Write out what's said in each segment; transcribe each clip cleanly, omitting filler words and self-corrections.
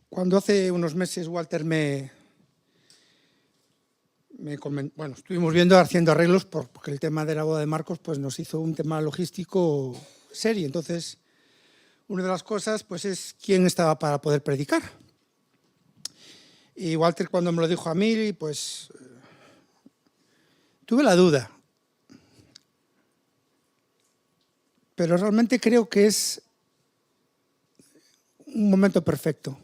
Cuando hace unos meses Walter estuvimos viendo, haciendo arreglos, porque el tema de la boda de Marcos pues nos hizo un tema logístico serio. Entonces, una de las cosas pues es quién estaba para poder predicar. Y Walter, cuando me lo dijo a mí, pues tuve la duda. Pero realmente creo que es un momento perfecto.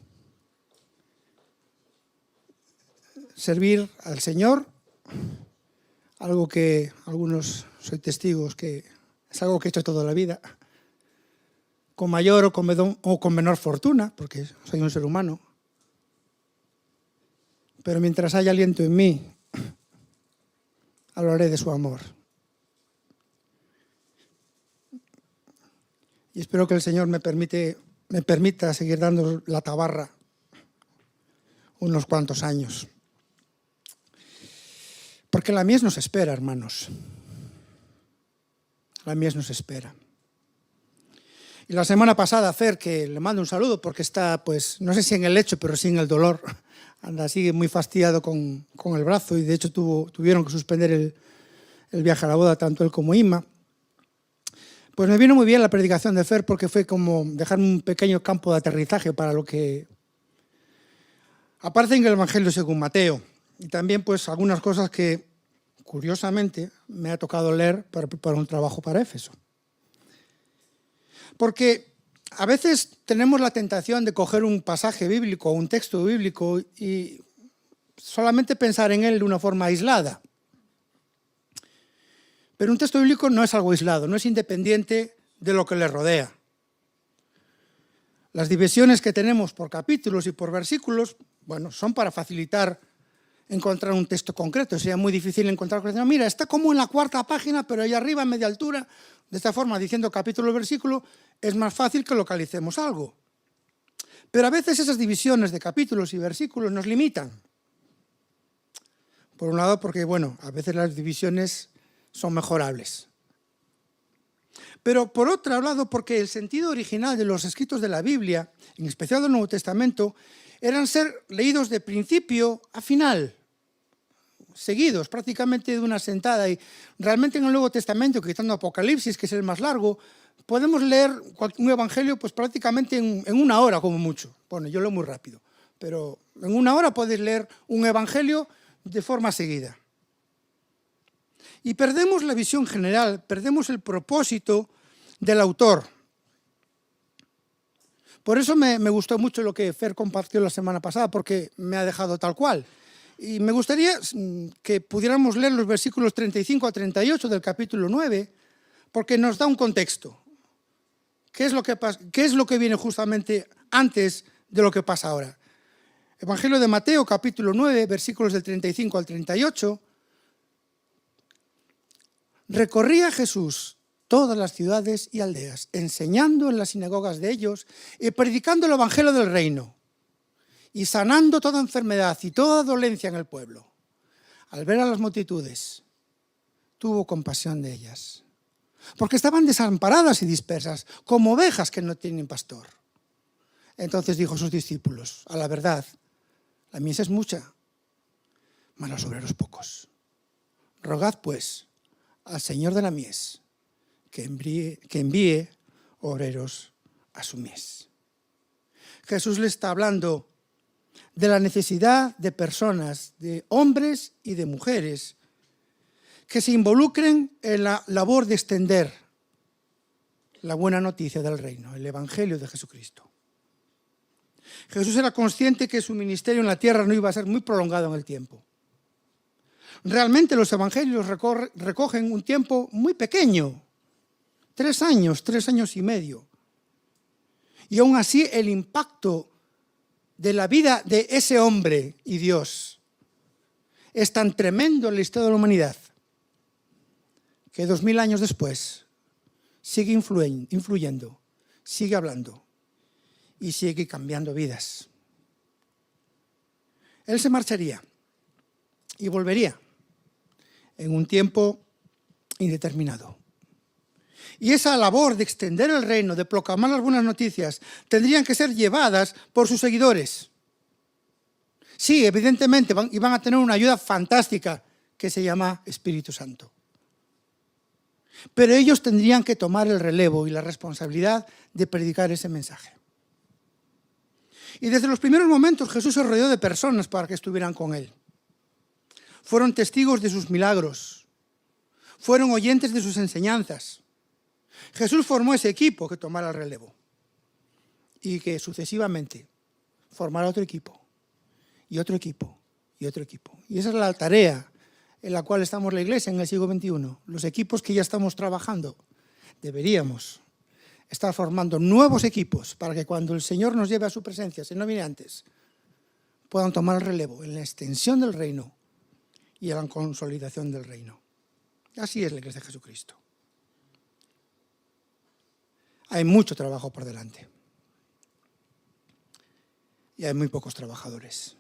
Servir al Señor, algo que algunos soy testigos que es algo que he hecho toda la vida, con mayor o con menor fortuna, porque soy un ser humano. Pero mientras haya aliento en mí, hablaré de su amor. Y espero que el Señor me permita seguir dando la tabarra unos cuantos años. Porque la mies nos espera, hermanos. La mies nos espera. Y la semana pasada, Fer, que le mando un saludo porque está, pues, no sé si en el lecho, pero sí en el dolor. Anda, sigue muy fastidiado con el brazo y de hecho tuvieron que suspender el viaje a la boda, tanto él como Ima. Pues me vino muy bien la predicación de Fer porque fue como dejar un pequeño campo de aterrizaje para lo que aparece en el Evangelio según Mateo. Y también pues algunas cosas que, curiosamente, me ha tocado leer para preparar un trabajo para Éfeso. Porque a veces tenemos la tentación de coger un pasaje bíblico o un texto bíblico y solamente pensar en él de una forma aislada. Pero un texto bíblico no es algo aislado, no es independiente de lo que le rodea. Las divisiones que tenemos por capítulos y por versículos, bueno, son para facilitar encontrar un texto concreto. Sería muy difícil encontrar, mira, está como en la cuarta página, pero ahí arriba, en media altura. De esta forma, diciendo capítulo y versículo, es más fácil que localicemos algo. Pero a veces esas divisiones de capítulos y versículos nos limitan. Por un lado, porque, bueno, a veces las divisiones son mejorables. Pero por otro lado, porque el sentido original de los escritos de la Biblia, en especial del Nuevo Testamento, eran ser leídos de principio a final, seguidos prácticamente de una sentada. Y realmente en el Nuevo Testamento, quitando Apocalipsis, que es el más largo, podemos leer un evangelio pues prácticamente en una hora como mucho. Bueno, yo leo muy rápido, pero en una hora podéis leer un evangelio de forma seguida. Y perdemos la visión general, perdemos el propósito del autor. Por eso me gustó mucho lo que Fer compartió la semana pasada, porque me ha dejado tal cual. Y me gustaría que pudiéramos leer los versículos 35 a 38 del capítulo 9, porque nos da un contexto. ¿Qué es lo que viene justamente antes de lo que pasa ahora? Evangelio de Mateo, capítulo 9, versículos del 35 al 38. Recorría Jesús todas las ciudades y aldeas, enseñando en las sinagogas de ellos y predicando el evangelio del reino y sanando toda enfermedad y toda dolencia en el pueblo. Al ver a las multitudes, tuvo compasión de ellas, porque estaban desamparadas y dispersas, como ovejas que no tienen pastor. Entonces dijo a sus discípulos: a la verdad, la mies es mucha, mas los obreros pocos. Rogad pues al Señor de la mies que envíe obreros a su mies. Jesús le está hablando de la necesidad de personas, de hombres y de mujeres, que se involucren en la labor de extender la buena noticia del reino, el evangelio de Jesucristo. Jesús era consciente que su ministerio en la tierra no iba a ser muy prolongado en el tiempo. Realmente los evangelios recogen un tiempo muy pequeño, 3 años y medio. Y aún así el impacto de la vida de ese hombre y Dios es tan tremendo en la historia de la humanidad que 2000 años después sigue influyendo, sigue hablando y sigue cambiando vidas. Él se marcharía y volvería en un tiempo indeterminado. Y esa labor de extender el reino, de proclamar las buenas noticias, tendrían que ser llevadas por sus seguidores. Sí, evidentemente iban a tener una ayuda fantástica que se llama Espíritu Santo. Pero ellos tendrían que tomar el relevo y la responsabilidad de predicar ese mensaje. Y desde los primeros momentos Jesús se rodeó de personas para que estuvieran con él. Fueron testigos de sus milagros. Fueron oyentes de sus enseñanzas. Jesús formó ese equipo que tomara el relevo. Y que sucesivamente formara otro equipo. Y otro equipo. Y otro equipo. Y esa es la tarea en la cual estamos la Iglesia en el siglo XXI. Los equipos que ya estamos trabajando, deberíamos estar formando nuevos equipos para que cuando el Señor nos lleve a su presencia, si no viene antes, puedan tomar el relevo en la extensión del reino y en la consolidación del reino. Así es la Iglesia de Jesucristo. Hay mucho trabajo por delante. Y hay muy pocos trabajadores.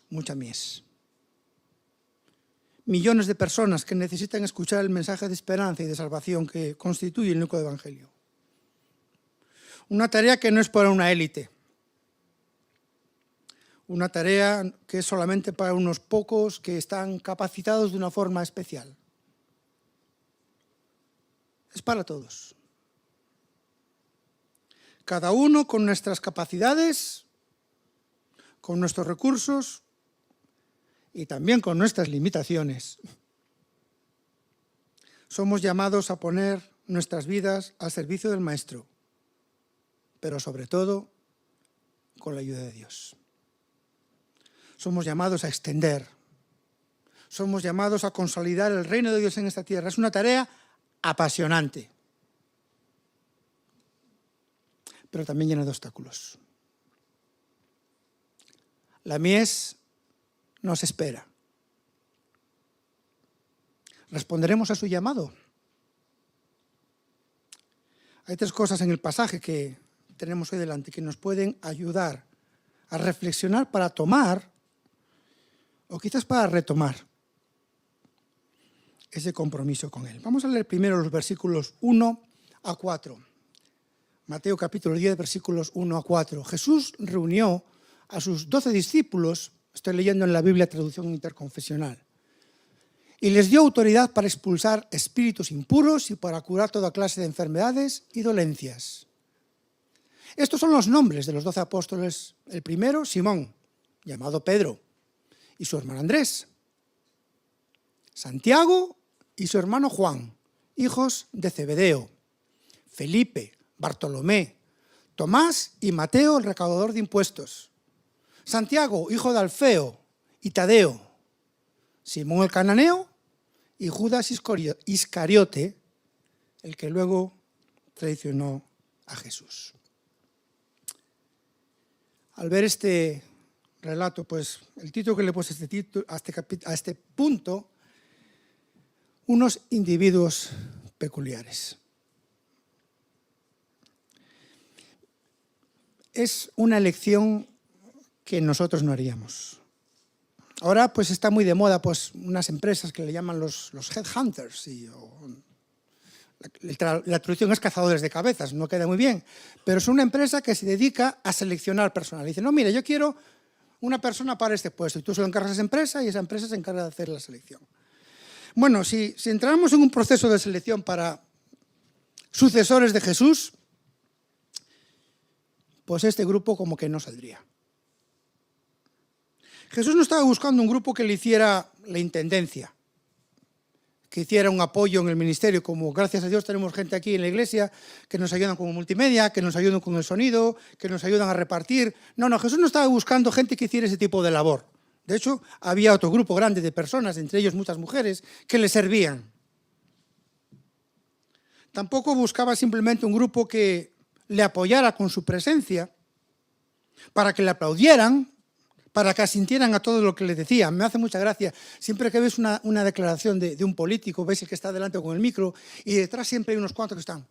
Mucha mies. Millones de personas que necesitan escuchar el mensaje de esperanza y de salvación que constituye el núcleo del Evangelio. Una tarea que no es para una élite. Una tarea que es solamente para unos pocos que están capacitados de una forma especial. Es para todos. Cada uno con nuestras capacidades, con nuestros recursos y también con nuestras limitaciones. Somos llamados a poner nuestras vidas al servicio del Maestro, pero sobre todo con la ayuda de Dios. Somos llamados a extender, somos llamados a consolidar el reino de Dios en esta tierra. Es una tarea apasionante, pero también llena de obstáculos. La mies nos espera. ¿Responderemos a su llamado? Hay tres cosas en el pasaje que tenemos hoy delante que nos pueden ayudar a reflexionar para tomar o quizás para retomar ese compromiso con Él. Vamos a leer primero los versículos 1 a 4. Mateo capítulo 10, versículos 1 a 4. Jesús reunió a sus 12 discípulos, estoy leyendo en la Biblia traducción interconfesional, y les dio autoridad para expulsar espíritus impuros y para curar toda clase de enfermedades y dolencias. Estos son los nombres de los 12 apóstoles. El primero, Simón, llamado Pedro, y su hermano Andrés. Santiago y su hermano Juan, hijos de Zebedeo. Felipe, Bartolomé, Tomás y Mateo, el recaudador de impuestos. Santiago, hijo de Alfeo, y Tadeo. Simón el cananeo y Judas Iscariote, el que luego traicionó a Jesús. Al ver este relato, pues el título que le puse a este punto, unos individuos peculiares. Es una elección que nosotros no haríamos. Ahora pues está muy de moda pues unas empresas que le llaman los headhunters. La traducción es cazadores de cabezas, no queda muy bien, pero es una empresa que se dedica a seleccionar personal. Dice, no, mira, yo quiero una persona para este puesto y tú se lo encargas a esa empresa y esa empresa se encarga de hacer la selección. Bueno, si entramos en un proceso de selección para sucesores de Jesús, pues este grupo como que no saldría. Jesús no estaba buscando un grupo que le hiciera la intendencia, que hiciera un apoyo en el ministerio, como gracias a Dios tenemos gente aquí en la iglesia que nos ayudan con multimedia, que nos ayudan con el sonido, que nos ayudan a repartir. No, Jesús no estaba buscando gente que hiciera ese tipo de labor. De hecho, había otro grupo grande de personas, entre ellos muchas mujeres, que le servían. Tampoco buscaba simplemente un grupo que le apoyara con su presencia, para que le aplaudieran, para que asintieran a todo lo que le decía. Me hace mucha gracia, siempre que ves una declaración de un político, ves el que está delante con el micro, y detrás siempre hay unos cuantos que están.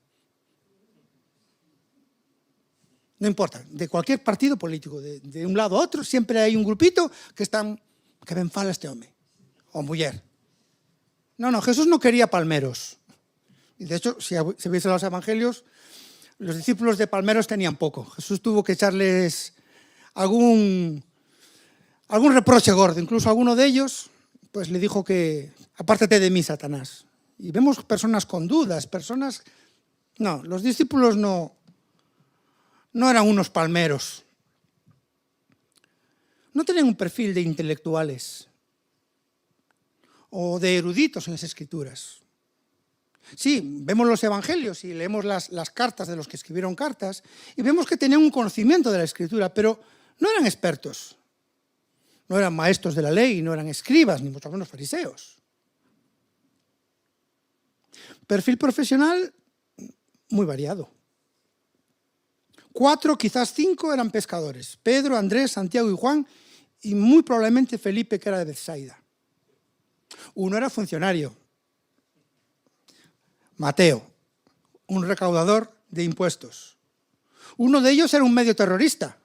No importa, de cualquier partido político, de un lado a otro, siempre hay un grupito que ven fala a este hombre, o mujer. No, Jesús no quería palmeros. Y de hecho, si veis los evangelios, los discípulos de palmeros tenían poco. Jesús tuvo que echarles algún algún reproche gordo. Incluso alguno de ellos pues le dijo que apártate de mí, Satanás. Y vemos personas con dudas, personas... No, los discípulos no eran unos palmeros. No tenían un perfil de intelectuales o de eruditos en las Escrituras. Sí, vemos los evangelios y leemos las cartas de los que escribieron cartas y vemos que tenían un conocimiento de la Escritura, pero no eran expertos. No eran maestros de la ley, no eran escribas, ni mucho menos fariseos. Perfil profesional muy variado. 4, quizás 5 eran pescadores. Pedro, Andrés, Santiago y Juan, y muy probablemente Felipe, que era de Betsaida. 1 era funcionario. Mateo, un recaudador de impuestos. 1 de ellos era un medio terrorista.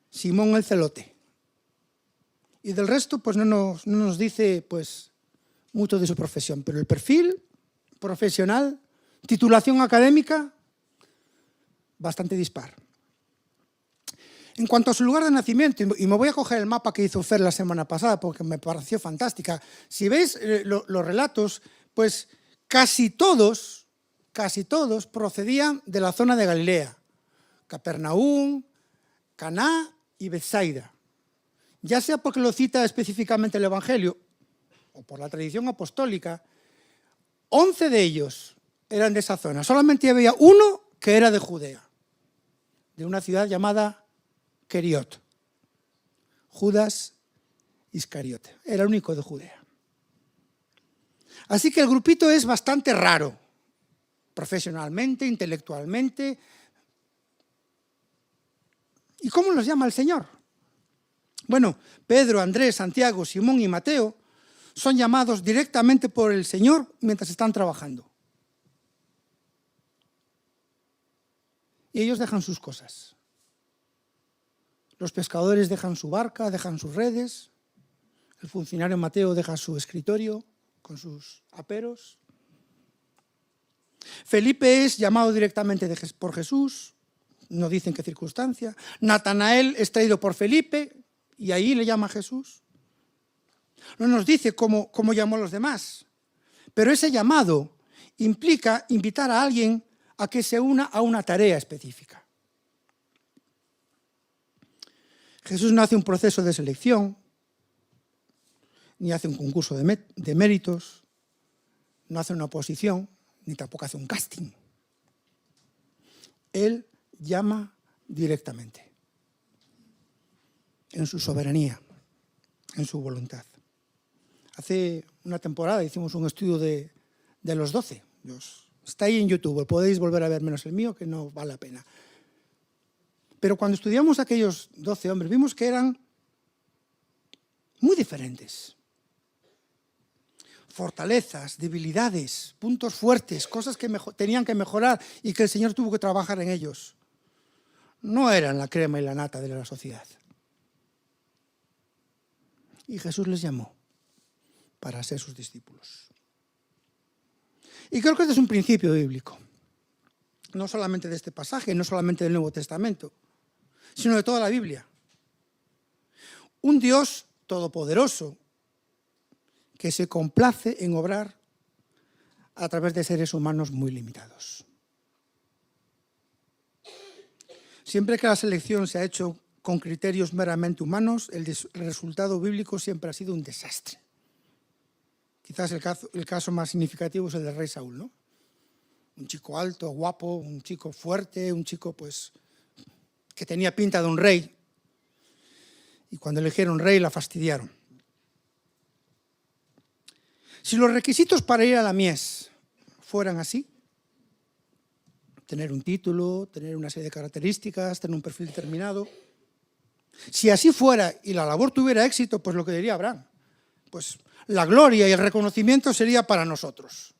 Simón el Celote. Y del resto, pues no nos dice pues, mucho de su profesión, pero el perfil profesional, titulación académica, bastante dispar. En cuanto a su lugar de nacimiento, y me voy a coger el mapa que hizo Fer la semana pasada porque me pareció fantástica. Si veis los relatos, pues casi todos procedían de la zona de Galilea. Capernaum, Caná y Betsaida. Ya sea porque lo cita específicamente el Evangelio o por la tradición apostólica, 11 de ellos eran de esa zona. Solamente había 1 que era de Judea, de una ciudad llamada Queriot. Judas Iscariote, era el único de Judea. Así que el grupito es bastante raro, profesionalmente, intelectualmente. ¿Y cómo los llama el Señor? Bueno, Pedro, Andrés, Santiago, Simón y Mateo son llamados directamente por el Señor mientras están trabajando. Y ellos dejan sus cosas. Los pescadores dejan su barca, dejan sus redes. El funcionario Mateo deja su escritorio con sus aperos. Felipe es llamado directamente por Jesús. No dicen qué circunstancia. Natanael es traído por Felipe y ahí le llama a Jesús. No nos dice cómo llamó a los demás. Pero ese llamado implica invitar a alguien a que se una a una tarea específica. Jesús no hace un proceso de selección, ni hace un concurso de méritos, no hace una oposición, ni tampoco hace un casting. Él llama directamente, en su soberanía, en su voluntad. Hace una temporada hicimos un estudio de los 12. Está ahí en YouTube, podéis volver a ver, menos el mío, que no vale la pena. Pero cuando estudiamos a aquellos 12 hombres, vimos que eran muy diferentes. Fortalezas, debilidades, puntos fuertes, cosas que tenían que mejorar y que el Señor tuvo que trabajar en ellos. No eran la crema y la nata de la sociedad. Y Jesús les llamó para ser sus discípulos. Y creo que este es un principio bíblico. No solamente de este pasaje, no solamente del Nuevo Testamento, sino de toda la Biblia. Un Dios todopoderoso que se complace en obrar a través de seres humanos muy limitados. Siempre que la selección se ha hecho con criterios meramente humanos, el resultado bíblico siempre ha sido un desastre. Quizás el caso más significativo es el del rey Saúl, ¿no? Un chico alto, guapo, un chico fuerte, un chico pues que tenía pinta de un rey. Y cuando eligieron rey la fastidiaron. Si los requisitos para ir a la mies fueran así, tener un título, tener una serie de características, tener un perfil determinado, si así fuera y la labor tuviera éxito, pues lo que diría Abraham, pues la gloria y el reconocimiento sería para nosotros.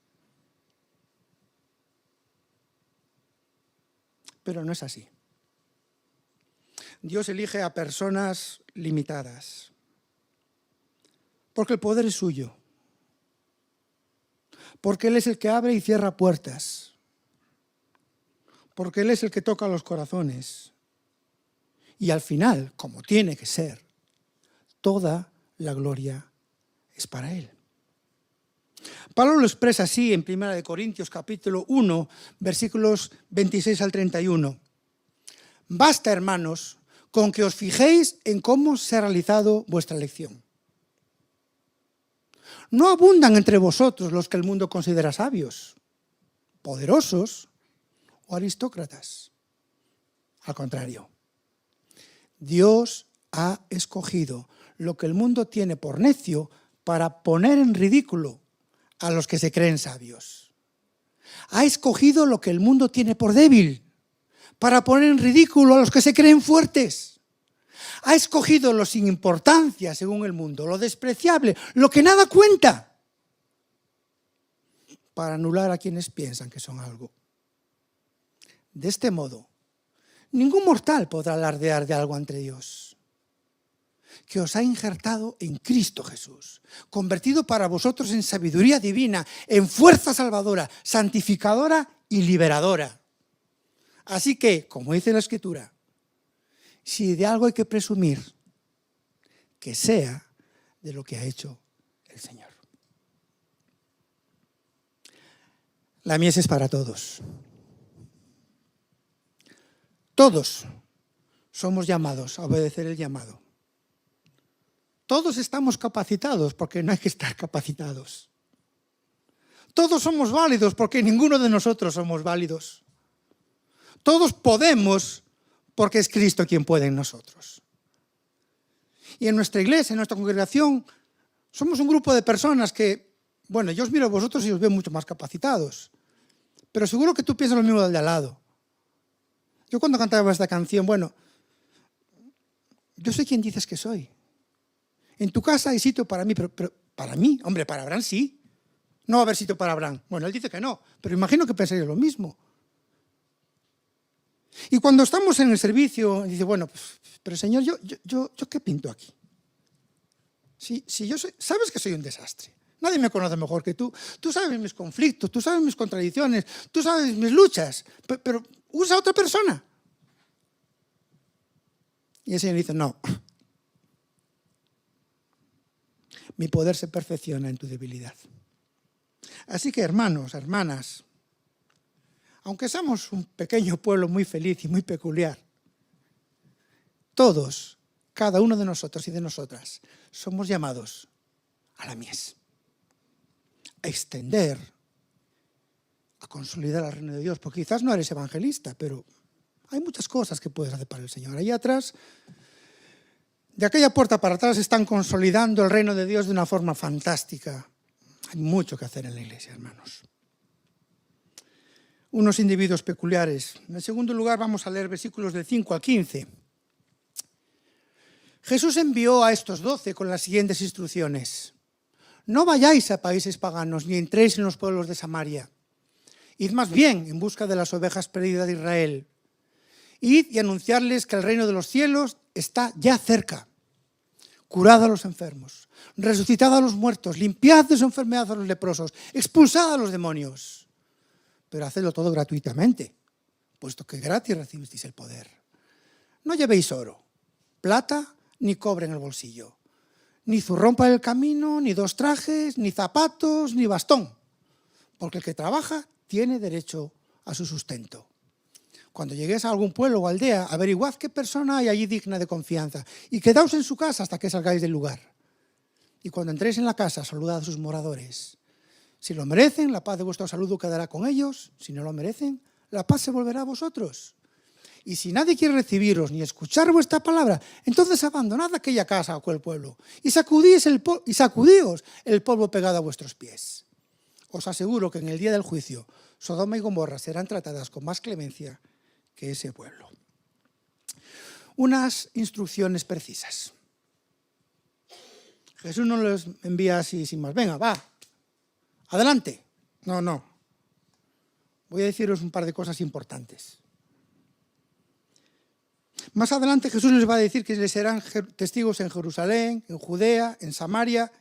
Pero no es así. Dios elige a personas limitadas, porque el poder es suyo, porque Él es el que abre y cierra puertas, porque Él es el que toca los corazones. Y al final, como tiene que ser, toda la gloria es para Él. Pablo lo expresa así en 1 Corintios capítulo 1, versículos 26 al 31. Basta, hermanos, con que os fijéis en cómo se ha realizado vuestra elección. No abundan entre vosotros los que el mundo considera sabios, poderosos o aristócratas. Al contrario, Dios ha escogido lo que el mundo tiene por necio para poner en ridículo a los que se creen sabios. Ha escogido lo que el mundo tiene por débil para poner en ridículo a los que se creen fuertes. Ha escogido lo sin importancia según el mundo, lo despreciable, lo que nada cuenta, para anular a quienes piensan que son algo. De este modo, ningún mortal podrá alardear de algo ante Dios, que os ha injertado en Cristo Jesús, convertido para vosotros en sabiduría divina, en fuerza salvadora, santificadora y liberadora. Así que, como dice la Escritura, si de algo hay que presumir, que sea de lo que ha hecho el Señor. La mies es para todos. Todos somos llamados a obedecer el llamado. Todos estamos capacitados porque no hay que estar capacitados. Todos somos válidos porque ninguno de nosotros somos válidos. Todos podemos porque es Cristo quien puede en nosotros. Y en nuestra iglesia, en nuestra congregación, somos un grupo de personas que, bueno, yo os miro a vosotros y os veo mucho más capacitados. Pero seguro que tú piensas lo mismo del de al lado. Yo cuando cantaba esta canción, bueno, yo soy quien dices que soy. En tu casa hay sitio para mí, pero para mí, hombre, para Abraham sí. No va a haber sitio para Abraham. Bueno, él dice que no, pero imagino que pensaría lo mismo. Y cuando estamos en el servicio, dice, bueno, pues, pero Señor, ¿yo qué pinto aquí? Si yo soy, sabes que soy un desastre. Nadie me conoce mejor que tú. Tú sabes mis conflictos, tú sabes mis contradicciones, tú sabes mis luchas, pero usa a otra persona. Y el Señor dice, no. Mi poder se perfecciona en tu debilidad. Así que, hermanos, hermanas, aunque somos un pequeño pueblo muy feliz y muy peculiar, todos, cada uno de nosotros y de nosotras, somos llamados a la mies, a extender, a consolidar el reino de Dios, porque quizás no eres evangelista, pero hay muchas cosas que puedes hacer para el Señor. Allá atrás, de aquella puerta para atrás, están consolidando el reino de Dios de una forma fantástica. Hay mucho que hacer en la iglesia, hermanos. Unos individuos peculiares. En segundo lugar, vamos a leer versículos del 5 al 15. Jesús envió a estos 12 con las siguientes instrucciones. No vayáis a países paganos, ni entréis en los pueblos de Samaria. Id más bien en busca de las ovejas perdidas de Israel. Id y anunciarles que el reino de los cielos está ya cerca. Curad a los enfermos, resucitad a los muertos, limpiad de su enfermedad a los leprosos, expulsad a los demonios. Pero hacedlo todo gratuitamente, puesto que gratis recibisteis el poder. No llevéis oro, plata ni cobre en el bolsillo, ni zurrón para el camino, ni 2 trajes, ni zapatos, ni bastón, porque el que trabaja tiene derecho a su sustento. Cuando lleguéis a algún pueblo o aldea, averiguad qué persona hay allí digna de confianza y quedaos en su casa hasta que salgáis del lugar. Y cuando entréis en la casa, saludad a sus moradores. Si lo merecen, la paz de vuestro saludo quedará con ellos. Si no lo merecen, la paz se volverá a vosotros. Y si nadie quiere recibiros ni escuchar vuestra palabra, entonces abandonad aquella casa o aquel pueblo y sacudíos el polvo pegado a vuestros pies. Os aseguro que en el día del juicio, Sodoma y Gomorra serán tratadas con más clemencia que ese pueblo. Unas instrucciones precisas. Jesús no los envía así sin más. Venga, va, adelante. No. Voy a deciros un par de cosas importantes. Más adelante Jesús les va a decir que les serán testigos en Jerusalén, en Judea, en Samaria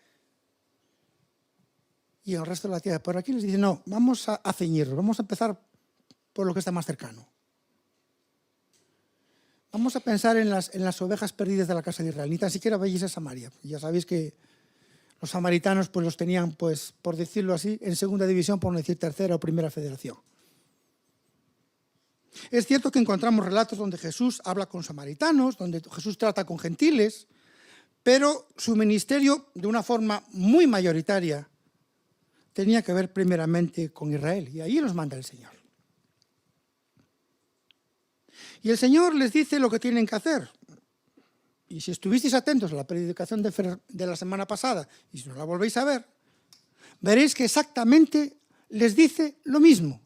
y en el resto de la tierra. Por aquí les dice, no, vamos a ceñirnos, vamos a empezar por lo que está más cercano. Vamos a pensar en las ovejas perdidas de la casa de Israel. Ni tan siquiera vayáis a Samaria. Ya sabéis que los samaritanos pues los tenían, pues, por decirlo así, en segunda división, por no decir tercera o primera federación. Es cierto que encontramos relatos donde Jesús habla con samaritanos, donde Jesús trata con gentiles, pero su ministerio, de una forma muy mayoritaria, tenía que ver primeramente con Israel, y ahí los manda el Señor. Y el Señor les dice lo que tienen que hacer. Y si estuvisteis atentos a la predicación de la semana pasada, y si no la volvéis a ver, veréis que exactamente les dice lo mismo.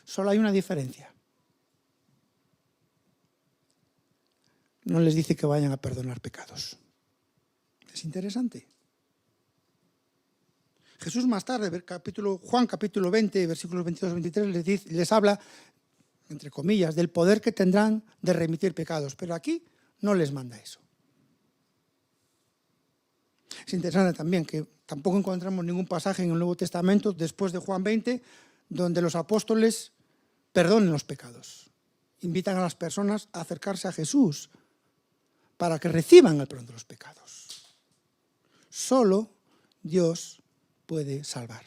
Solo hay una diferencia. No les dice que vayan a perdonar pecados. Es interesante. Jesús más tarde, Juan capítulo 20, versículos 22-23, les habla, entre comillas, del poder que tendrán de remitir pecados. Pero aquí no les manda eso. Es interesante también que tampoco encontramos ningún pasaje en el Nuevo Testamento, después de Juan 20, donde los apóstoles perdonen los pecados. Invitan a las personas a acercarse a Jesús para que reciban el perdón de los pecados. Solo Dios puede salvar.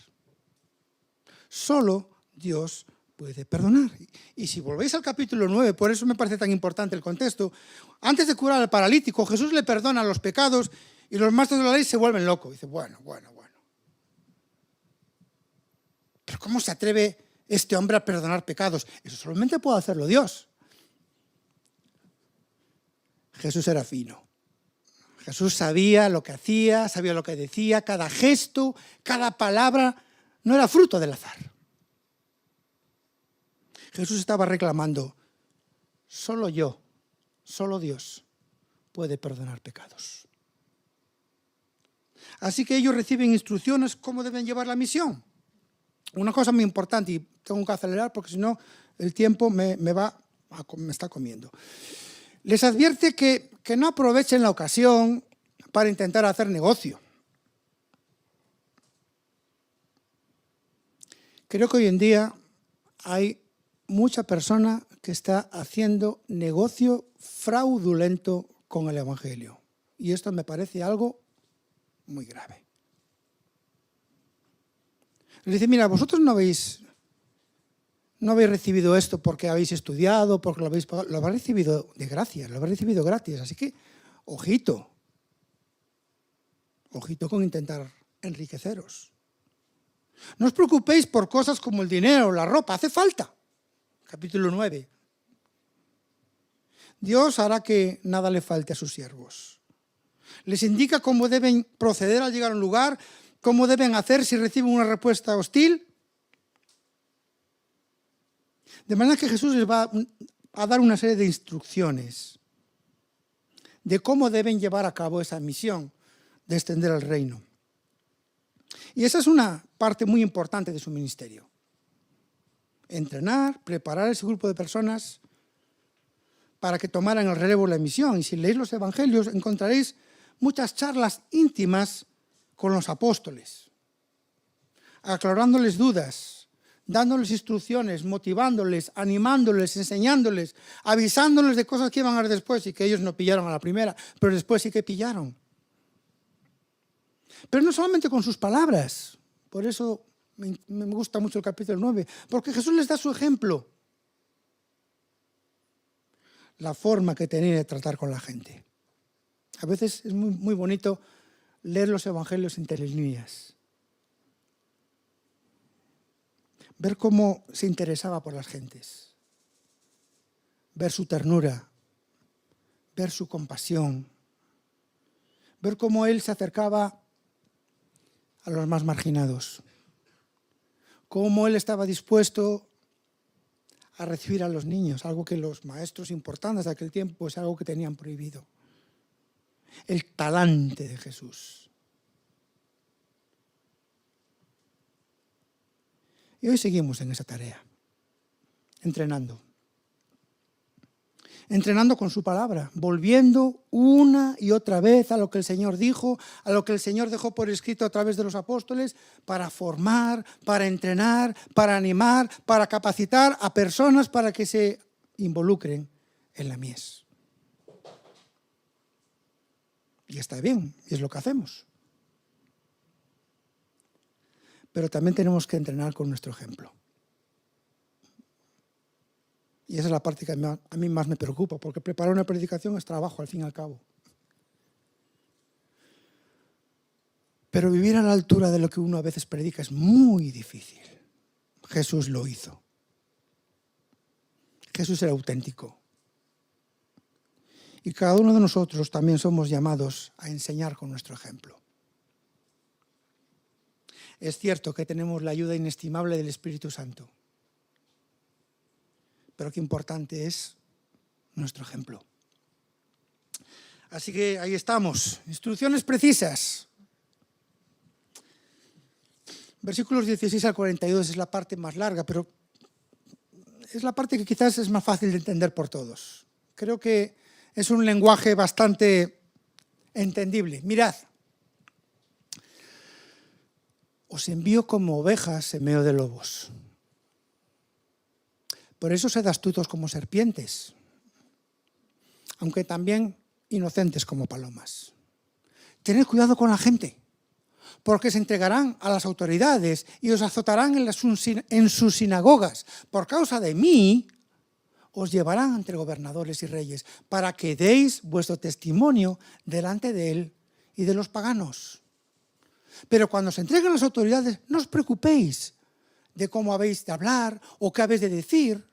Solo Dios puede perdonar. Y si volvéis al capítulo 9, por eso me parece tan importante el contexto, antes de curar al paralítico, Jesús le perdona los pecados y los maestros de la ley se vuelven locos. Dice, bueno. ¿Pero cómo se atreve este hombre a perdonar pecados? Eso solamente puede hacerlo Dios. Jesús era fino. Jesús sabía lo que hacía, sabía lo que decía, cada gesto, cada palabra no era fruto del azar. Jesús estaba reclamando, solo yo, solo Dios puede perdonar pecados. Así que ellos reciben instrucciones cómo deben llevar la misión. Una cosa muy importante, y tengo que acelerar porque si no el tiempo me está comiendo. Les advierte que no aprovechen la ocasión para intentar hacer negocio. Creo que hoy en día hay mucha persona que está haciendo negocio fraudulento con el Evangelio. Y esto me parece algo muy grave. Les dice, mira, vosotros no habéis recibido esto porque habéis estudiado, porque lo habéis pagado, lo habéis recibido de gracia, lo habéis recibido gratis. Así que, ojito con intentar enriqueceros. No os preocupéis por cosas como el dinero, la ropa, hace falta. Capítulo 9. Dios hará que nada le falte a sus siervos. Les indica cómo deben proceder al llegar a un lugar, cómo deben hacer si reciben una respuesta hostil. De manera que Jesús les va a dar una serie de instrucciones de cómo deben llevar a cabo esa misión de extender el reino. Y esa es una parte muy importante de su ministerio. Entrenar, preparar a ese grupo de personas para que tomaran el relevo de la misión. Y si leéis los evangelios encontraréis muchas charlas íntimas con los apóstoles, aclarándoles dudas, dándoles instrucciones, motivándoles, animándoles, enseñándoles, avisándoles de cosas que iban a ver después y que ellos no pillaron a la primera, pero después sí que pillaron. Pero no solamente con sus palabras, por eso me gusta mucho el capítulo 9, porque Jesús les da su ejemplo, la forma que tenía de tratar con la gente. A veces es muy bonito leer los evangelios entre líneas, ver cómo se interesaba por las gentes, ver su ternura, ver su compasión, ver cómo él se acercaba a los más marginados, cómo él estaba dispuesto a recibir a los niños, algo que los maestros importantes de aquel tiempo es algo que tenían prohibido. El talante de Jesús. Y hoy seguimos en esa tarea, entrenando con su palabra, volviendo una y otra vez a lo que el Señor dijo, a lo que el Señor dejó por escrito a través de los apóstoles, para formar, para entrenar, para animar, para capacitar a personas para que se involucren en la mies. Y está bien, y es lo que hacemos. Pero también tenemos que entrenar con nuestro ejemplo. Y esa es la parte que a mí más me preocupa, porque preparar una predicación es trabajo, al fin y al cabo. Pero vivir a la altura de lo que uno a veces predica es muy difícil. Jesús lo hizo. Jesús era auténtico. Y cada uno de nosotros también somos llamados a enseñar con nuestro ejemplo. Es cierto que tenemos la ayuda inestimable del Espíritu Santo. Pero qué importante es nuestro ejemplo. Así que ahí estamos, instrucciones precisas. Versículos 16 al 42 es la parte más larga, pero es la parte que quizás es más fácil de entender por todos. Creo que es un lenguaje bastante entendible. Mirad, os envío como ovejas en medio de lobos. Por eso sed astutos como serpientes, aunque también inocentes como palomas. Tened cuidado con la gente, porque se entregarán a las autoridades y os azotarán en sus sinagogas. Por causa de mí, os llevarán ante gobernadores y reyes, para que deis vuestro testimonio delante de él y de los paganos. Pero cuando se entreguen las autoridades, no os preocupéis de cómo habéis de hablar o qué habéis de decir,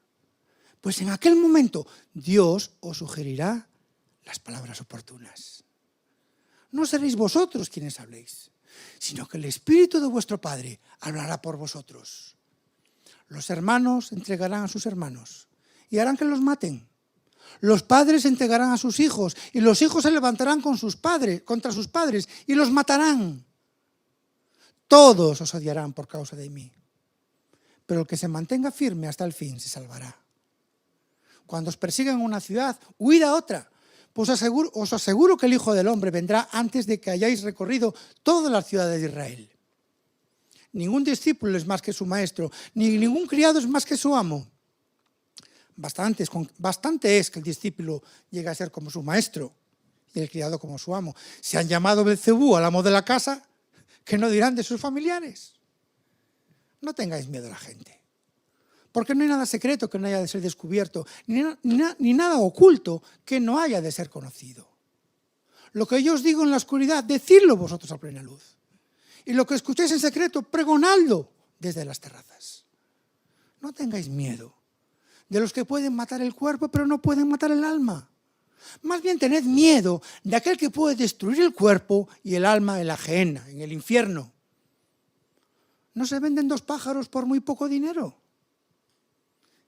pues en aquel momento Dios os sugerirá las palabras oportunas. No seréis vosotros quienes habléis, sino que el Espíritu de vuestro Padre hablará por vosotros. Los hermanos entregarán a sus hermanos y harán que los maten. Los padres entregarán a sus hijos y los hijos se levantarán contra sus padres y los matarán. Todos os odiarán por causa de mí, pero el que se mantenga firme hasta el fin se salvará. Cuando os persigan en una ciudad, huid a otra. Pues os aseguro que el Hijo del Hombre vendrá antes de que hayáis recorrido todas las ciudades de Israel. Ningún discípulo es más que su maestro, ni ningún criado es más que su amo. Bastante es que el discípulo llegue a ser como su maestro y el criado como su amo. Si han llamado Belcebú al amo de la casa, ¿qué no dirán de sus familiares? No tengáis miedo a la gente. Porque no hay nada secreto que no haya de ser descubierto, ni nada oculto que no haya de ser conocido. Lo que yo os digo en la oscuridad, decidlo vosotros a plena luz. Y lo que escuchéis en secreto, pregonadlo desde las terrazas. No tengáis miedo de los que pueden matar el cuerpo, pero no pueden matar el alma. Más bien tened miedo de aquel que puede destruir el cuerpo y el alma en la gehenna, en el infierno. ¿No se venden 2 pájaros por muy poco dinero?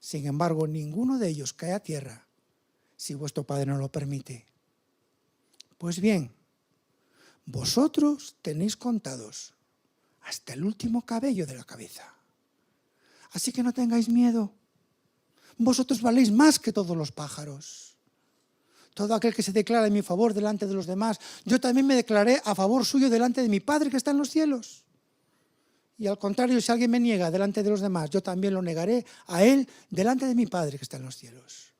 Sin embargo, ninguno de ellos cae a tierra si vuestro Padre no lo permite. Pues bien, vosotros tenéis contados hasta el último cabello de la cabeza. Así que no tengáis miedo. Vosotros valéis más que todos los pájaros. Todo aquel que se declara en mi favor delante de los demás, yo también me declaré a favor suyo delante de mi Padre que está en los cielos. Y al contrario, si alguien me niega delante de los demás, yo también lo negaré a él delante de mi Padre que está en los cielos.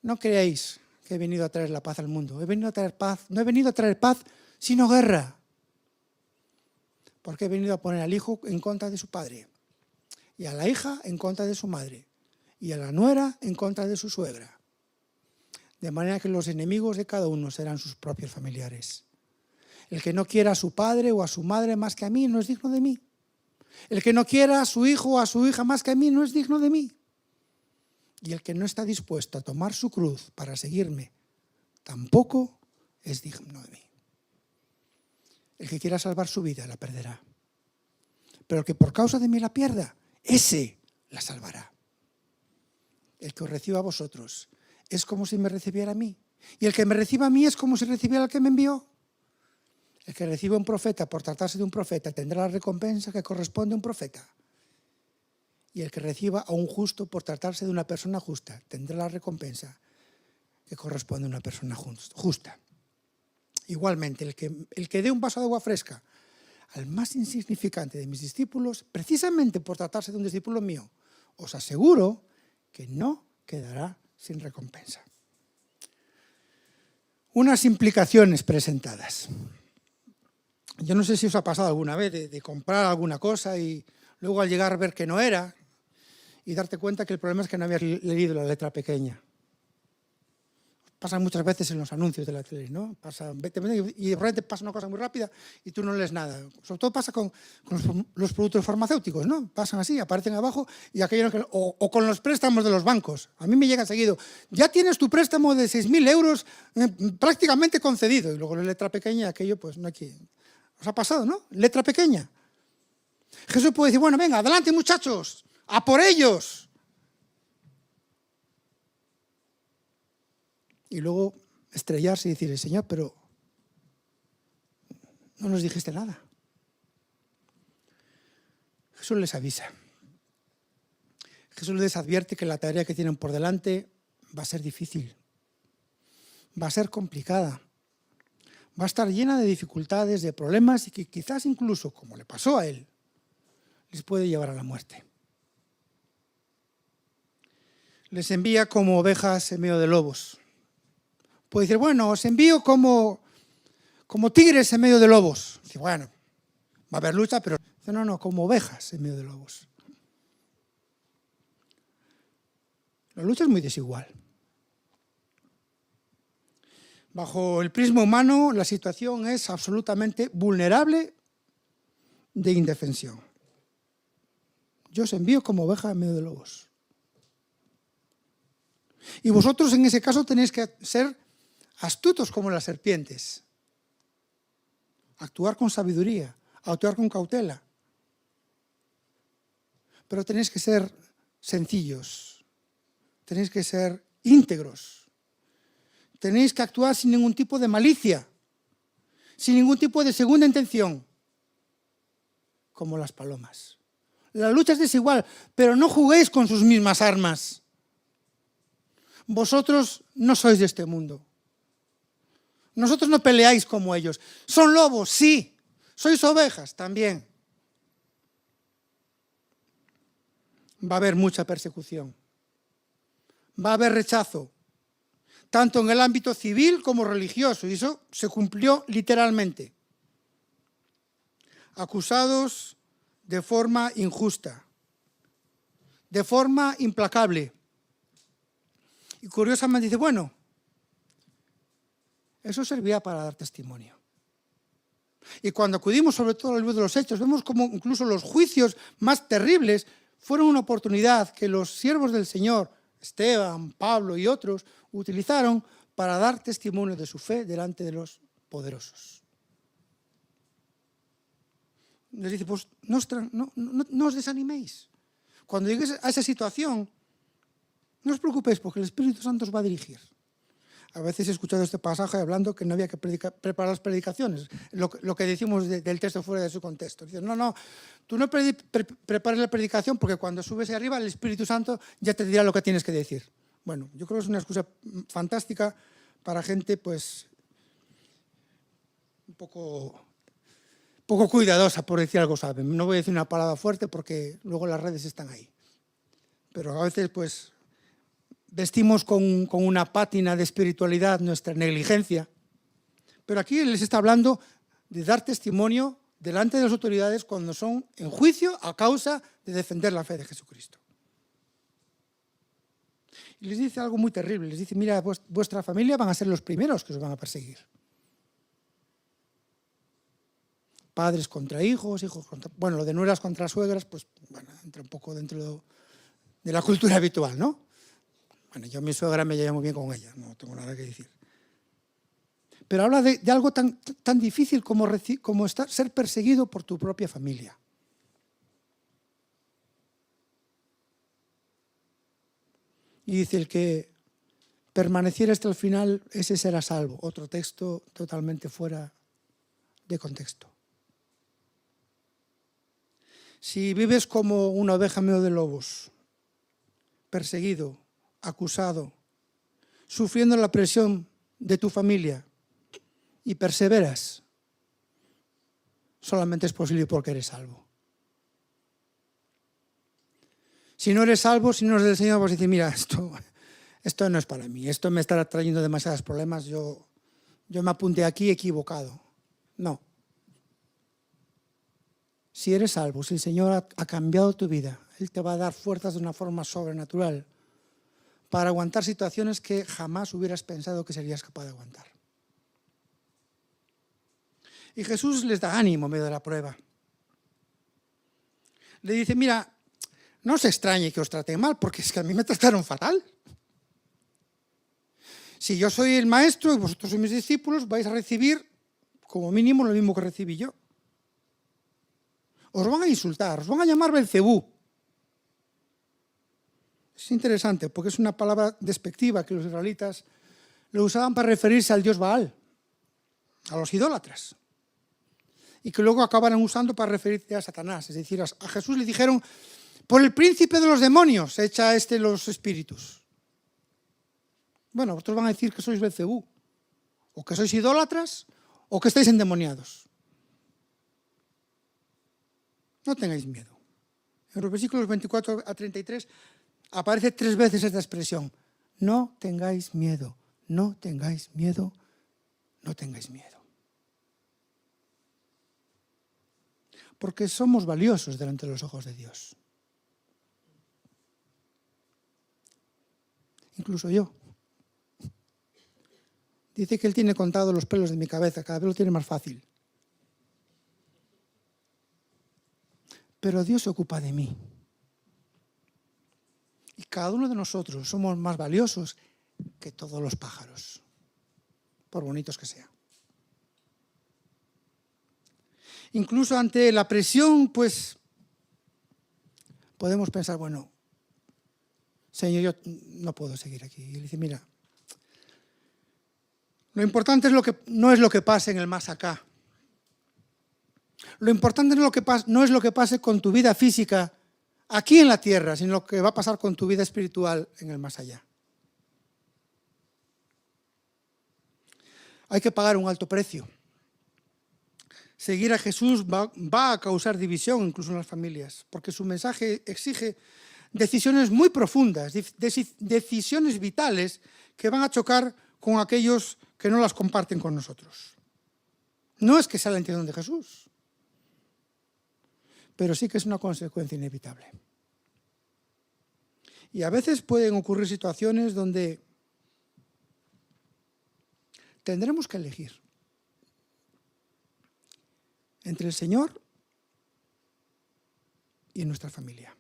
No creáis que he venido a traer la paz al mundo. He venido a traer paz. No he venido a traer paz, sino guerra. Porque he venido a poner al hijo en contra de su padre, y a la hija en contra de su madre, y a la nuera en contra de su suegra. De manera que los enemigos de cada uno serán sus propios familiares. El que no quiera a su padre o a su madre más que a mí no es digno de mí. El que no quiera a su hijo o a su hija más que a mí no es digno de mí. Y el que no está dispuesto a tomar su cruz para seguirme tampoco es digno de mí. El que quiera salvar su vida la perderá. Pero el que por causa de mí la pierda, ese la salvará. El que os reciba a vosotros es como si me recibiera a mí. Y el que me reciba a mí es como si recibiera al que me envió. El que reciba a un profeta por tratarse de un profeta tendrá la recompensa que corresponde a un profeta. Y el que reciba a un justo por tratarse de una persona justa tendrá la recompensa que corresponde a una persona justa. Igualmente, el que dé un vaso de agua fresca al más insignificante de mis discípulos, precisamente por tratarse de un discípulo mío, os aseguro que no quedará sin recompensa. Unas implicaciones presentadas. Yo no sé si os ha pasado alguna vez de comprar alguna cosa y luego al llegar a ver que no era y darte cuenta que el problema es que no habías leído la letra pequeña. Pasa muchas veces en los anuncios de la tele, ¿no? Y de repente pasa una cosa muy rápida y tú no lees nada. Sobre todo pasa con los productos farmacéuticos, ¿no? Pasan así, aparecen abajo y aquello o con los préstamos de los bancos. A mí me llega seguido. Ya tienes tu préstamo de 6.000 euros prácticamente concedido. Y luego la letra pequeña, aquello pues no hay que... ¿Os ha pasado, no? Letra pequeña. Jesús puede decir, bueno, venga, adelante muchachos, a por ellos. Y luego estrellarse y decirle, Señor, pero no nos dijiste nada. Jesús les avisa. Jesús les advierte que la tarea que tienen por delante va a ser difícil, va a ser complicada, va a estar llena de dificultades, de problemas y que quizás incluso, como le pasó a él, les puede llevar a la muerte. Les envía como ovejas en medio de lobos. Puede decir, bueno, os envío como tigres en medio de lobos. Dice, bueno, va a haber lucha, pero no, como ovejas en medio de lobos. La lucha es muy desigual. Bajo el prisma humano, la situación es absolutamente vulnerable de indefensión. Yo os envío como ovejas en medio de lobos. Y vosotros en ese caso tenéis que ser astutos como las serpientes, actuar con sabiduría, actuar con cautela. Pero tenéis que ser sencillos, tenéis que ser íntegros, tenéis que actuar sin ningún tipo de malicia, sin ningún tipo de segunda intención, como las palomas. La lucha es desigual, pero no juguéis con sus mismas armas. Vosotros no sois de este mundo. Nosotros no peleáis como ellos. Son lobos, sí. Sois ovejas, también. Va a haber mucha persecución. Va a haber rechazo, tanto en el ámbito civil como religioso. Y eso se cumplió literalmente. Acusados de forma injusta, de forma implacable. Y curiosamente dice, bueno, eso servía para dar testimonio. Y cuando acudimos sobre todo al libro de los Hechos, vemos como incluso los juicios más terribles fueron una oportunidad que los siervos del Señor, Esteban, Pablo y otros, utilizaron para dar testimonio de su fe delante de los poderosos. Les dice, pues no os desaniméis. Cuando lleguéis a esa situación, no os preocupéis porque el Espíritu Santo os va a dirigir. A veces he escuchado este pasaje hablando que no había que preparar las predicaciones, lo que decimos del texto fuera de su contexto. Dicen, no, tú no prepares la predicación porque cuando subes ahí arriba el Espíritu Santo ya te dirá lo que tienes que decir. Bueno, yo creo que es una excusa fantástica para gente pues un poco cuidadosa, por decir algo, ¿saben? No voy a decir una palabra fuerte porque luego las redes están ahí. Pero a veces pues vestimos con una pátina de espiritualidad nuestra negligencia. Pero aquí les está hablando de dar testimonio delante de las autoridades cuando son en juicio a causa de defender la fe de Jesucristo. Y les dice algo muy terrible. Les dice, mira, vuestra familia van a ser los primeros que os van a perseguir. Padres contra hijos, hijos contra... Bueno, lo de nueras contra suegras, pues bueno, entra un poco dentro de la cultura habitual, ¿no? Bueno, yo a mi suegra me llevo muy bien con ella, no tengo nada que decir. Pero habla de algo tan difícil como ser perseguido por tu propia familia. Y dice, el que permaneciera hasta el final, ese será salvo. Otro texto totalmente fuera de contexto. Si vives como una oveja en medio de lobos, perseguido, acusado, sufriendo la presión de tu familia y perseveras, solamente es posible porque eres salvo. Si no eres salvo, si no eres del Señor, vas a decir, mira, esto no es para mí, esto me está trayendo demasiados problemas, yo me apunté aquí equivocado. No. Si eres salvo, si el Señor ha cambiado tu vida, Él te va a dar fuerzas de una forma sobrenatural para aguantar situaciones que jamás hubieras pensado que serías capaz de aguantar. Y Jesús les da ánimo en medio de la prueba. Le dice, mira, no os extrañe que os trate mal, porque es que a mí me trataron fatal. Si yo soy el maestro y vosotros sois mis discípulos, vais a recibir como mínimo lo mismo que recibí yo. Os van a insultar, os van a llamar Belcebú. Es interesante porque es una palabra despectiva que los israelitas lo usaban para referirse al dios Baal, a los idólatras, y que luego acabaron usando para referirse a Satanás. Es decir, a Jesús le dijeron, por el príncipe de los demonios echa los espíritus. Bueno, vosotros van a decir que sois Belcebú, o que sois idólatras, o que estáis endemoniados. No tengáis miedo. En los versículos 24 a 33 aparece 3 veces esta expresión. No tengáis miedo, no tengáis miedo, no tengáis miedo. Porque somos valiosos delante de los ojos de Dios. Incluso yo. Dice que Él tiene contados los pelos de mi cabeza, cada vez lo tiene más fácil. Pero Dios se ocupa de mí. Y cada uno de nosotros somos más valiosos que todos los pájaros, por bonitos que sean. Incluso ante la presión, pues, podemos pensar, bueno, Señor, yo no puedo seguir aquí. Y Él dice, mira, lo importante no es lo que pase en el más acá. Lo importante no es lo que pase con tu vida física aquí en la tierra, sino lo que va a pasar con tu vida espiritual en el más allá. Hay que pagar un alto precio. Seguir a Jesús va a causar división incluso en las familias, porque su mensaje exige decisiones muy profundas, decisiones vitales que van a chocar con aquellos que no las comparten con nosotros. No es que sea la intención de Jesús, pero sí que es una consecuencia inevitable. Y a veces pueden ocurrir situaciones donde tendremos que elegir entre el Señor y nuestra familia,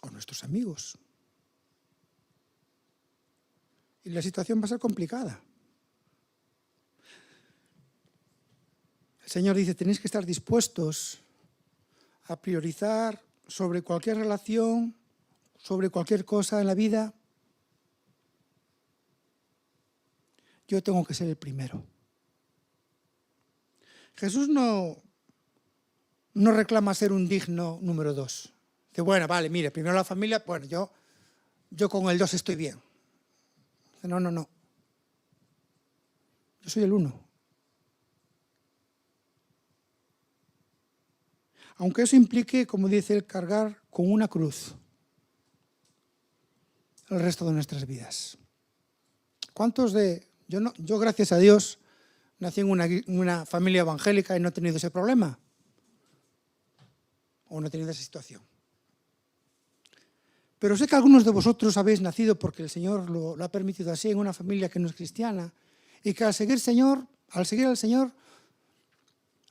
o nuestros amigos. Y la situación va a ser complicada. El Señor dice, tenéis que estar dispuestos a priorizar sobre cualquier relación, sobre cualquier cosa en la vida. Yo tengo que ser el primero. Jesús no reclama ser un digno número 2. Dice, bueno, vale, mire, primero la familia, bueno, yo con el 2 estoy bien. Dice, no. Yo soy el 1. Aunque eso implique, como dice él, cargar con una cruz el resto de nuestras vidas. ¿Cuántos yo gracias a Dios, nací en una familia evangélica y no he tenido ese problema? O no he tenido esa situación. Pero sé que algunos de vosotros habéis nacido porque el Señor lo ha permitido así en una familia que no es cristiana y que al seguir al Señor,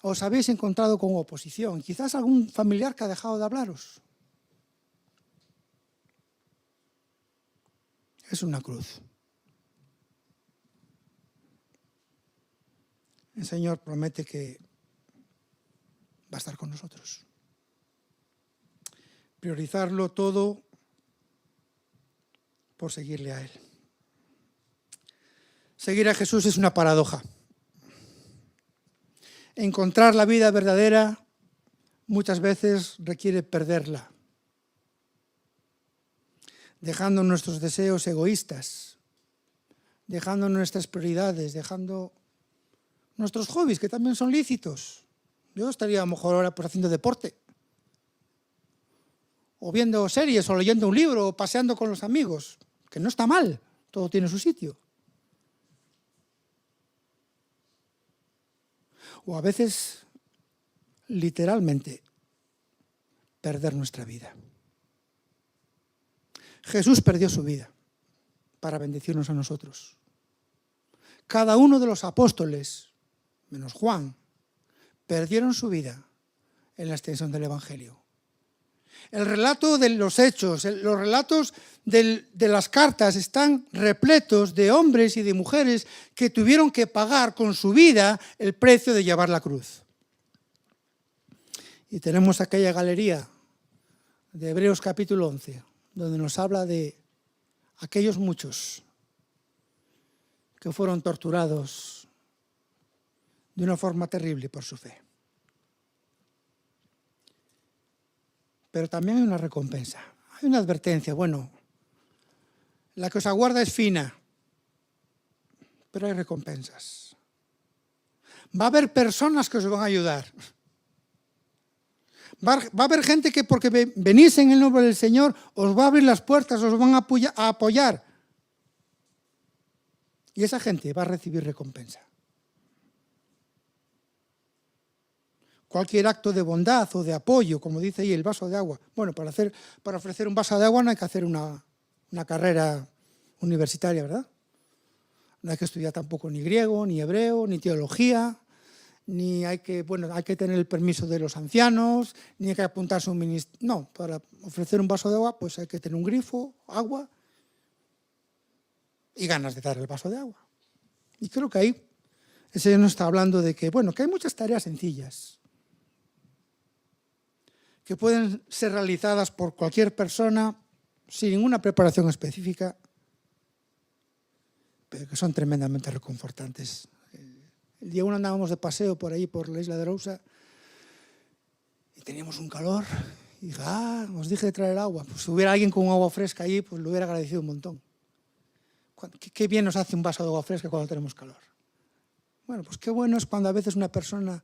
os habéis encontrado con oposición. Quizás algún familiar que ha dejado de hablaros. Es una cruz. El Señor promete que va a estar con nosotros. Priorizarlo todo por seguirle a Él. Seguir a Jesús es una paradoja. Encontrar la vida verdadera muchas veces requiere perderla, dejando nuestros deseos egoístas, dejando nuestras prioridades, dejando nuestros hobbies, que también son lícitos. Yo estaría a lo mejor ahora haciendo deporte, o viendo series, o leyendo un libro, o paseando con los amigos, que no está mal, todo tiene su sitio. O a veces, literalmente, perder nuestra vida. Jesús perdió su vida para bendecirnos a nosotros. Cada uno de los apóstoles, menos Juan, perdieron su vida en la extensión del Evangelio. El relato de los hechos, los relatos de las cartas están repletos de hombres y de mujeres que tuvieron que pagar con su vida el precio de llevar la cruz. Y tenemos aquella galería de Hebreos capítulo 11, donde nos habla de aquellos muchos que fueron torturados de una forma terrible por su fe. Pero también hay una recompensa, hay una advertencia. Bueno, la que os aguarda es fina, pero hay recompensas. Va a haber personas que os van a ayudar. Va a haber gente que porque venís en el nombre del Señor os va a abrir las puertas, os van a apoyar. Y esa gente va a recibir recompensa. Cualquier acto de bondad o de apoyo, como dice ahí el vaso de agua. Bueno, para ofrecer un vaso de agua no hay que hacer una carrera universitaria, ¿verdad? No hay que estudiar tampoco ni griego, ni hebreo, ni teología, ni hay que tener el permiso de los ancianos, ni hay que apuntarse a un ministerio. No, para ofrecer un vaso de agua, pues hay que tener un grifo, agua y ganas de dar el vaso de agua. Y creo que ahí el Señor nos está hablando de que hay muchas tareas sencillas que pueden ser realizadas por cualquier persona sin ninguna preparación específica, pero que son tremendamente reconfortantes. El día 1 andábamos de paseo por ahí, por la isla de Rousa, y teníamos un calor, y dije, os dije de traer agua. Pues si hubiera alguien con agua fresca allí, pues lo hubiera agradecido un montón. Qué bien nos hace un vaso de agua fresca cuando tenemos calor. Bueno, pues qué bueno es cuando a veces una persona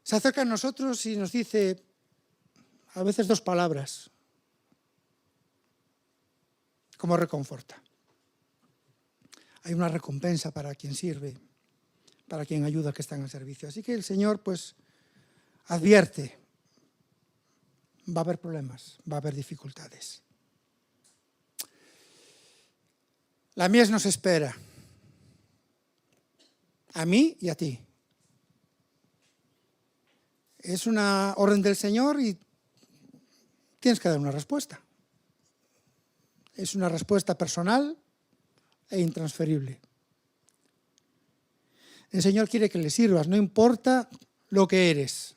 se acerca a nosotros y nos dice, a veces 2 palabras, como reconforta. Hay una recompensa para quien sirve, para quien ayuda, que está en el servicio. Así que el Señor, pues, advierte, va a haber problemas, va a haber dificultades. La mies nos espera, a mí y a ti. Es una orden del Señor y tienes que dar una respuesta. Es una respuesta personal e intransferible. El Señor quiere que le sirvas, no importa lo que eres.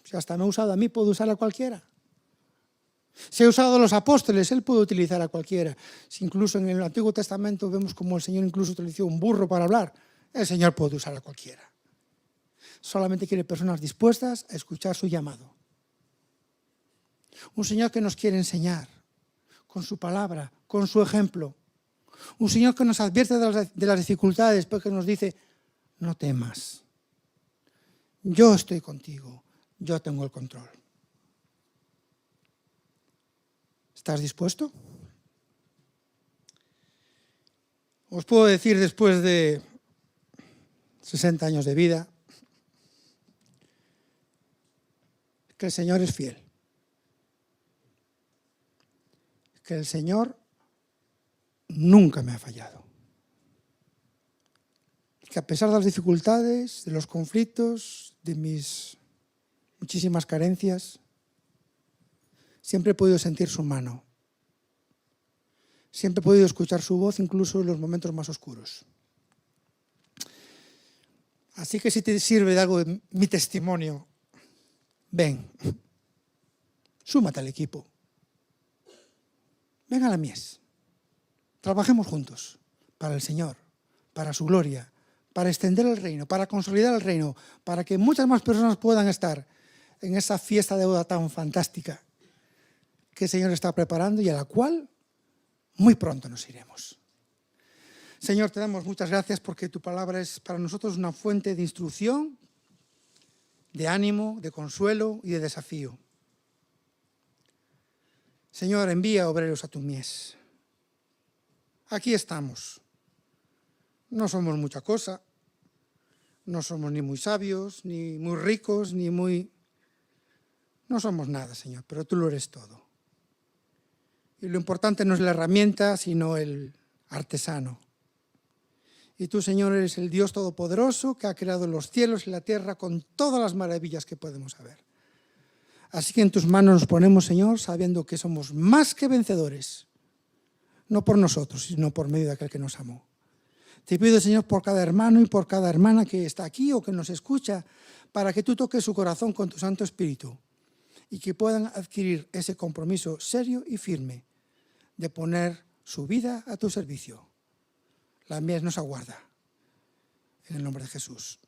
Si hasta me ha usado a mí, puedo usar a cualquiera. Si ha usado a los apóstoles, Él puede utilizar a cualquiera. Si incluso en el Antiguo Testamento vemos como el Señor incluso utilizó un burro para hablar, el Señor puede usar a cualquiera. Solamente quiere personas dispuestas a escuchar su llamado. Un Señor que nos quiere enseñar con su palabra, con su ejemplo. Un Señor que nos advierte de las dificultades, pero que nos dice, no temas. Yo estoy contigo, yo tengo el control. ¿Estás dispuesto? Os puedo decir, después de 60 años de vida, que el Señor es fiel. Que el Señor nunca me ha fallado. Que a pesar de las dificultades, de los conflictos, de mis muchísimas carencias, siempre he podido sentir su mano. Siempre he podido escuchar su voz, incluso en los momentos más oscuros. Así que si te sirve de algo de mi testimonio, ven, súmate al equipo. Ven a la mies. Trabajemos juntos para el Señor, para su gloria, para extender el reino, para consolidar el reino, para que muchas más personas puedan estar en esa fiesta de boda tan fantástica que el Señor está preparando y a la cual muy pronto nos iremos. Señor, te damos muchas gracias porque tu palabra es para nosotros una fuente de instrucción, de ánimo, de consuelo y de desafío. Señor, envía obreros a tu mies. Aquí estamos. No somos mucha cosa. No somos ni muy sabios, ni muy ricos, ni muy... No somos nada, Señor, pero tú lo eres todo. Y lo importante no es la herramienta, sino el artesano. Y tú, Señor, eres el Dios Todopoderoso que ha creado los cielos y la tierra con todas las maravillas que podemos saber. Así que en tus manos nos ponemos, Señor, sabiendo que somos más que vencedores, no por nosotros, sino por medio de aquel que nos amó. Te pido, Señor, por cada hermano y por cada hermana que está aquí o que nos escucha, para que tú toques su corazón con tu Santo Espíritu y que puedan adquirir ese compromiso serio y firme de poner su vida a tu servicio. La mies nos aguarda. En el nombre de Jesús.